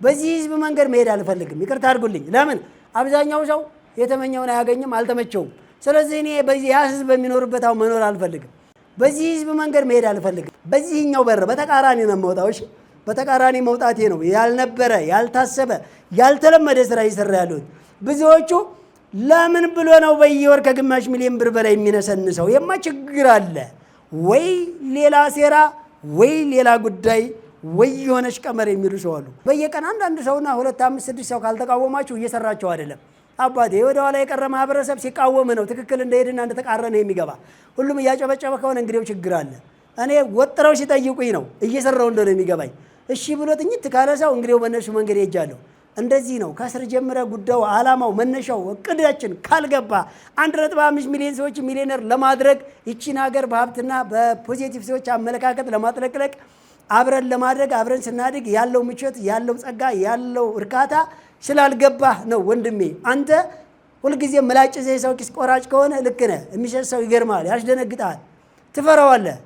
በዚህ ህዝብ መንገድ መሄድ አልፈልግም። ይቅርታ አድርጉልኝ። ለምን አብዛኛው ሰው የተመኘውን አያገኝም፣ አልተመቸውም። ስለዚህ እኔ በዚህ ያ ህዝብ በሚኖርበት አሁን መኖር አልፈልግም። በዚህ ህዝብ መንገድ መሄድ አልፈልግም። በዚህኛው በር በተቃራኒ ነው የምወጣው። እሺ በተቃራኒ መውጣቴ ነው ያልነበረ ያልታሰበ ያልተለመደ ስራ እየሰራ ያሉት። ብዙዎቹ ለምን ብሎ ነው በየወር ከግማሽ ሚሊዮን ብር በላይ የሚነሰንሰው? የማ ችግር አለ ወይ ሌላ ሴራ ወይ ሌላ ጉዳይ ወይ የሆነች ቀመር የሚሉ ሰው አሉ። በየቀን አንዳንድ ሰውና 2፣ 5፣ 6 ሰው ካልተቃወማችሁ እየሰራቸው አይደለም። አባቴ ወደ ኋላ የቀረ ማህበረሰብ ሲቃወም ነው ትክክል እንደሄድና እንደተቃረነ የሚገባ። ሁሉም እያጨበጨበ ከሆነ እንግዲህ ችግር አለ። እኔ ወጥረው ሲጠይቁኝ ነው እየሰራው እንደሆነ የሚገባኝ። እሺ ብሎ ጥኝት ካለ ሰው እንግዲህ በእነሱ መንገድ ሄጃለሁ። እንደዚህ ነው ከስር ጀምረ ጉዳዩ ዓላማው መነሻው እቅዳችን ካልገባ 1.5 ሚሊዮን ሰዎች ሚሊዮነር ለማድረግ ይቺን ሀገር በሀብትና በፖዚቲቭ ሰዎች አመለካከት ለማጥለቅለቅ አብረን ለማድረግ አብረን ስናድግ ያለው ምቾት ያለው ጸጋ ያለው እርካታ ስላልገባህ ነው ወንድሜ። አንተ ሁልጊዜ ምላጭ ዘይ ሰው ኪስ ቆራጭ ከሆነ ልክ ነህ። የሚሸጥ ሰው ይገርማል፣ ያስደነግጣል፣ ትፈራዋለህ።